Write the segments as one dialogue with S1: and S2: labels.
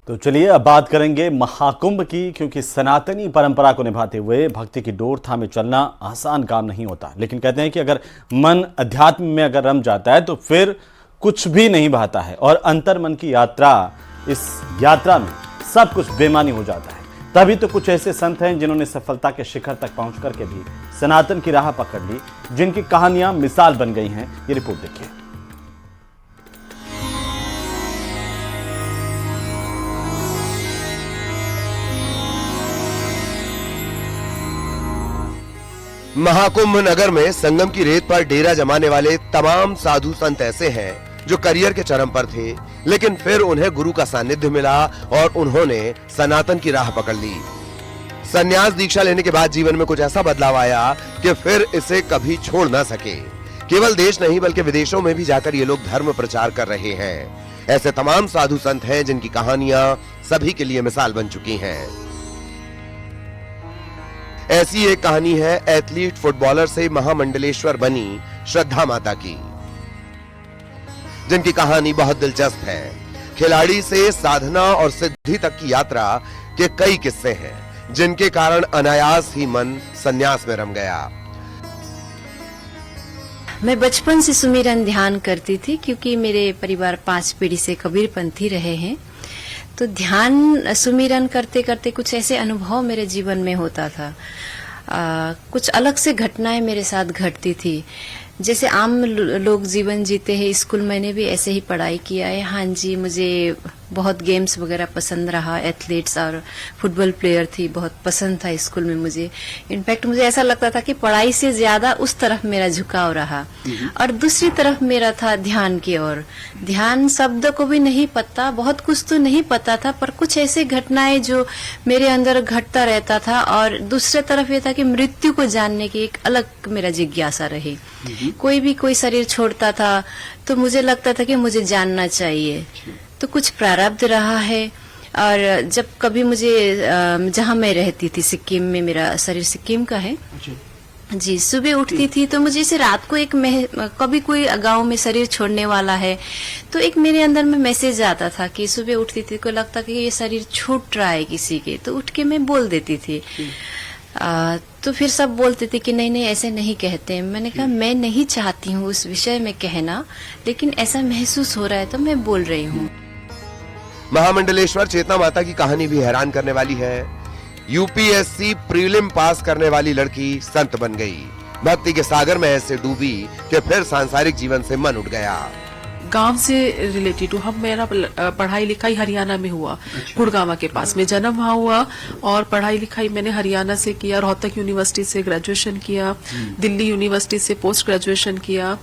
S1: तो चलिए अब बात करेंगे महाकुंभ की, क्योंकि सनातनी परंपरा को निभाते हुए भक्ति की डोर थामे चलना आसान काम नहीं होता। लेकिन कहते हैं कि अगर मन अध्यात्म में अगर रम जाता है तो फिर कुछ भी नहीं बहता है और अंतर मन की यात्रा, इस यात्रा में सब कुछ बेमानी हो जाता है। तभी तो कुछ ऐसे संत हैं जिन्होंने सफलता के शिखर तक पहुंच करके भी सनातन की राह पकड़ ली, जिनकी कहानियां मिसाल बन गई हैं। ये रिपोर्ट देखिए।
S2: महाकुंभ नगर में संगम की रेत पर डेरा जमाने वाले तमाम साधु संत ऐसे हैं जो करियर के चरम पर थे, लेकिन फिर उन्हें गुरु का सानिध्य मिला और उन्होंने सनातन की राह पकड़ ली। संन्यास दीक्षा लेने के बाद जीवन में कुछ ऐसा बदलाव आया कि फिर इसे कभी छोड़ ना सके। केवल देश नहीं बल्कि विदेशों में भी जाकर ये लोग धर्म प्रचार कर रहे हैं। ऐसे तमाम साधु संत हैं जिनकी कहानियां सभी के लिए मिसाल बन चुकी हैं। ऐसी एक कहानी है एथलीट फुटबॉलर से महामंडलेश्वर बनी श्रद्धा माता की, जिनकी कहानी बहुत दिलचस्प है। खिलाड़ी से साधना और सिद्धि तक की यात्रा के कई किस्से हैं, जिनके कारण अनायास ही मन संन्यास में रम गया।
S3: मैं बचपन से सुमिरन ध्यान करती थी, क्योंकि मेरे परिवार 5 पीढ़ी से कबीरपंथी रहे हैं। तो ध्यान सुमिरन करते करते कुछ ऐसे अनुभव मेरे जीवन में होता था। कुछ अलग से घटनाएं मेरे साथ घटती थी। जैसे आम लोग जीवन जीते हैं, स्कूल मैंने भी ऐसे ही पढ़ाई किया है। हाँ जी, मुझे बहुत गेम्स वगैरह पसंद रहा, एथलीट्स और फुटबॉल प्लेयर थी, बहुत पसंद था स्कूल में मुझे। इनफैक्ट मुझे ऐसा लगता था कि पढ़ाई से ज्यादा उस तरफ मेरा झुकाव रहा। और दूसरी तरफ मेरा था ध्यान की ओर। ध्यान शब्द को भी नहीं पता, बहुत कुछ तो नहीं पता था, पर कुछ ऐसे घटनाएं जो मेरे अंदर घटता रहता था। और दूसरी तरफ ये था कि मृत्यु को जानने की एक अलग मेरा जिज्ञासा रही। कोई भी कोई शरीर छोड़ता था तो मुझे लगता था कि मुझे जानना चाहिए। तो कुछ प्रारब्ध रहा है। और जब कभी मुझे जहाँ मैं रहती थी सिक्किम में, मेरा शरीर सिक्किम का है जी, सुबह उठती थी तो मुझे इसे रात को कभी कोई गांव में शरीर छोड़ने वाला है तो एक मेरे अंदर में मैसेज आता था कि सुबह उठती थी को लगता कि ये शरीर छूट रहा है किसी के, तो उठ के मैं बोल देती थी। तो फिर सब बोलते थे कि नहीं नहीं ऐसे नहीं कहते। मैंने कहा मैं नहीं चाहती हूँ उस विषय में कहना, लेकिन ऐसा महसूस हो रहा है तो मैं बोल रही हूँ।
S2: महामंडलेश्वर चेतना माता की कहानी भी हैरान करने वाली है। यूपीएससी प्रीलिम पास करने वाली लड़की संत बन गई। भक्ति के सागर में ऐसे डूबी कि फिर सांसारिक जीवन से मन उठ गया।
S4: गांव से रिलेटेड हूँ। मेरा पढ़ाई लिखाई हरियाणा में हुआ। गुड़गांव के पास में जन्म वहाँ हुआ और पढ़ाई लिखाई मैंने हरियाणा से किया। रोहतक यूनिवर्सिटी से ग्रेजुएशन किया, दिल्ली यूनिवर्सिटी से पोस्ट ग्रेजुएशन किया।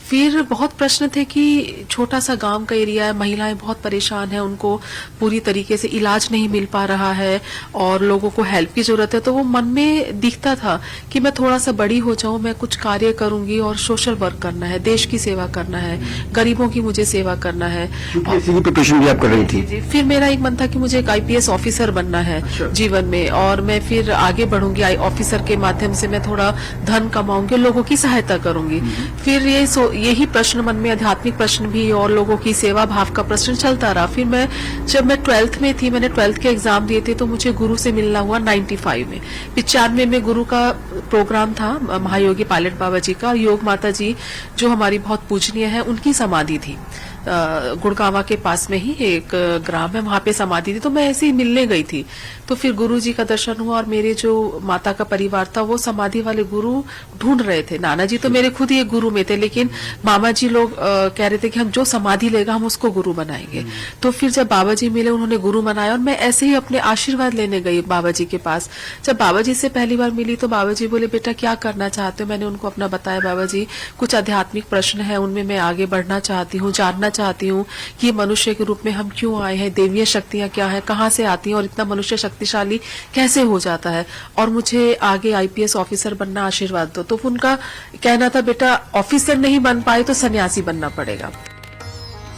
S4: फिर बहुत प्रश्न थे कि छोटा सा गांव का एरिया है, महिलाएं बहुत परेशान हैं, उनको पूरी तरीके से इलाज नहीं मिल पा रहा है और लोगों को हेल्प की जरूरत है। तो वो मन में दिखता था कि मैं थोड़ा सा बड़ी हो जाऊं, मैं कुछ कार्य करूंगी और सोशल वर्क करना है, देश की सेवा करना है, गरीबों की मुझे सेवा करना है।
S2: प्रिपरेशन भी आप कर रही थी?
S4: फिर मेरा एक मन था कि मुझे एक आईपीएस ऑफिसर बनना है जीवन में, और मैं फिर आगे बढ़ूंगी। ऑफिसर के माध्यम से मैं थोड़ा धन कमाऊंगी, लोगों की सहायता करूंगी। फिर यही प्रश्न मन में, आध्यात्मिक प्रश्न भी और लोगों की सेवा भाव का प्रश्न चलता रहा। फिर जब मैं 12th में थी, मैंने 12th के एग्जाम दिए थे, तो मुझे गुरु से मिलना हुआ 95 में। 95 में गुरु का प्रोग्राम था महायोगी पायलट बाबा जी का। योग माता जी जो हमारी बहुत पूजनीय है, उनकी समाधि थी गुड़गांव के पास में ही एक ग्राम है, वहां पे समाधि थी। तो मैं ऐसे ही मिलने गई थी, तो फिर गुरुजी का दर्शन हुआ और मेरे जो माता का परिवार था वो समाधि वाले गुरु ढूंढ रहे थे। नाना जी तो मेरे खुद ही एक गुरु में थे, लेकिन मामा जी लोग कह रहे थे कि हम जो समाधि लेगा हम उसको गुरु बनाएंगे। तो फिर जब बाबा जी मिले, उन्होंने गुरु बनाया और मैं ऐसे ही अपने आशीर्वाद लेने गई बाबा जी के पास। जब बाबा जी से पहली बार मिली तो बाबा जी बोले, बेटा क्या करना चाहते हो? मैंने उनको अपना बताया, बाबा जी कुछ आध्यात्मिक प्रश्न है, उनमें मैं आगे बढ़ना चाहती हूँ, जानना चाहती हूँ कि मनुष्य के रूप में हम क्यों आए हैं, देवीय शक्तियां क्या है, कहाँ से आती हैं और इतना मनुष्य शक्तिशाली कैसे हो जाता है, और मुझे आगे आईपीएस ऑफिसर बनना आशीर्वाद दो। तो उनका कहना था, बेटा ऑफिसर नहीं बन पाए तो सन्यासी बनना पड़ेगा।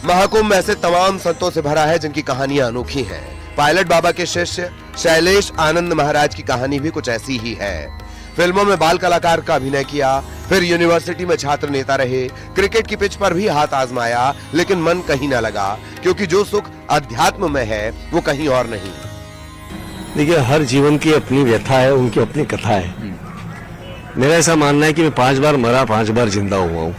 S2: महाकुंभ ऐसे तमाम संतों से भरा है जिनकी कहानियां अनोखी हैं। पायलट बाबा के शिष्य शैलेश आनंद महाराज की कहानी भी कुछ ऐसी ही है। फिल्मों में बाल कलाकार का अभिनय किया, फिर यूनिवर्सिटी में छात्र नेता रहे, क्रिकेट की पिच पर भी हाथ आजमाया, लेकिन मन कहीं न लगा, क्योंकि जो सुख अध्यात्म में है वो कहीं और नहीं।
S5: देखिए, हर जीवन की अपनी व्यथा है, उनकी अपनी कथा है। मेरा ऐसा मानना है कि मैं 5 बार मरा, 5 बार जिंदा हुआ हूँ।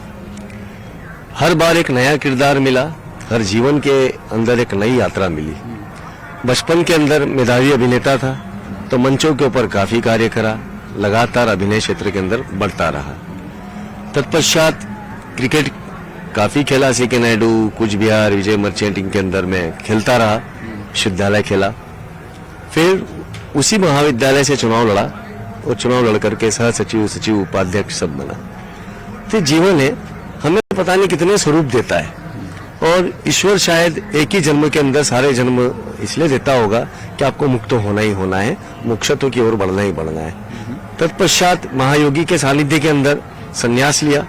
S5: हर बार एक नया किरदार मिला, हर जीवन के अंदर एक नई यात्रा मिली। बचपन के अंदर मेधावी अभिनेता था, तो मंचों के ऊपर काफी कार्य करा, लगातार अभिनय क्षेत्र के अंदर बढ़ता रहा। तत्पश्चात क्रिकेट काफी खेला, सीके नायडू, कुछ बिहार, विजय मर्चेंट इनके अंदर में खेलता रहा, विश्वविद्यालय खेला। फिर उसी महाविद्यालय से चुनाव लड़ा और चुनाव लड़कर के सह सचिव, सचिव, उपाध्यक्ष सब बना। तो जीवन है, हमें पता नहीं कितने स्वरूप देता है, और ईश्वर शायद एक ही जन्म के अंदर सारे जन्म इसलिए देता होगा कि आपको मुक्त होना ही होना है, मोक्षत्व की ओर बढ़ना ही बढ़ना है। तत्पश्चात महायोगी के सानिध्य के अंदर संन्यास लिया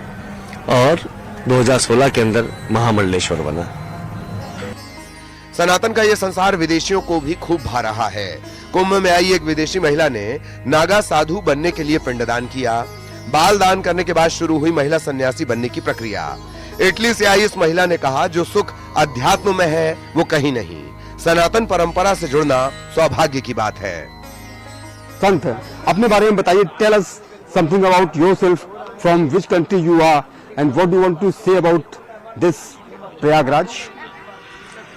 S5: और 2016 के अंदर महामंडलेश्वर बना।
S2: सनातन का ये संसार विदेशियों को भी खूब भा रहा है। कुंभ में आई एक विदेशी महिला ने नागा साधु बनने के लिए पिंडदान किया। बाल दान करने के बाद शुरू हुई महिला सन्यासी बनने की प्रक्रिया। इटली से आई इस महिला ने कहा, जो सुख अध्यात्म में है वो कहीं नहीं। सनातन परंपरा से जुड़ना सौभाग्य की बात है।
S6: संत, अपने बारे में बताइए। Tell us something about yourself, from which country you are and what do you want to say about this Prayagraj?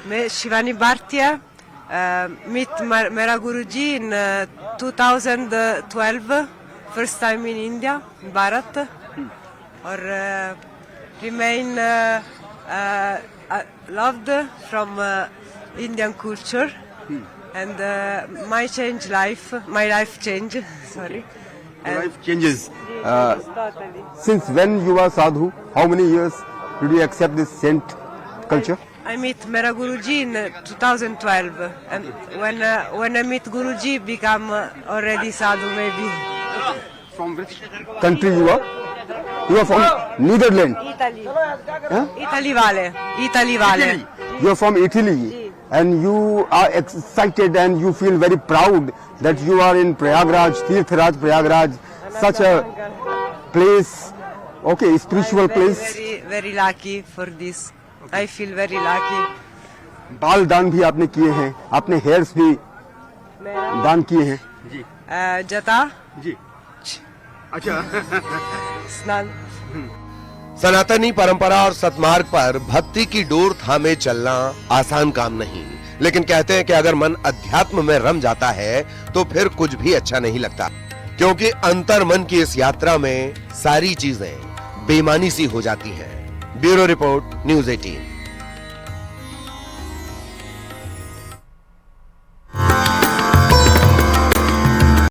S7: मैं शिवानी भारतीय, meet मेरा गुरुजी in 2012, first time in India, Bharat, और remain loved from Indian culture, and my life change, sorry.
S6: Life changes. Since when you are sadhu? How many years did you accept this saint culture?
S7: I meet Mera Guruji in 2012, and when I meet Guruji, become already sadhu maybe.
S6: From which country you are? You are from Netherlands.
S7: Italy.
S6: Huh?
S7: Italy vale.
S6: You are from Italy, and you are excited and you feel very proud that you are in Prayagraj, Tirthraj Prayagraj, such a place. Okay, spiritual place.
S7: Very lucky for this. I feel very lucky.
S6: बाल दान भी आपने किए हैं, आपने hairs भी दान किए हैं।
S7: जता
S6: जी, अच्छा।
S7: स्नान।
S2: सनातनी परंपरा और सतमार्ग पर भक्ति की डोर थामे चलना आसान काम नहीं, लेकिन कहते हैं कि अगर मन अध्यात्म में रम जाता है तो फिर कुछ भी अच्छा नहीं लगता, क्योंकि अंतर मन की इस यात्रा में सारी चीजें बेमानी सी हो जाती हैं। Bureau report, news 18।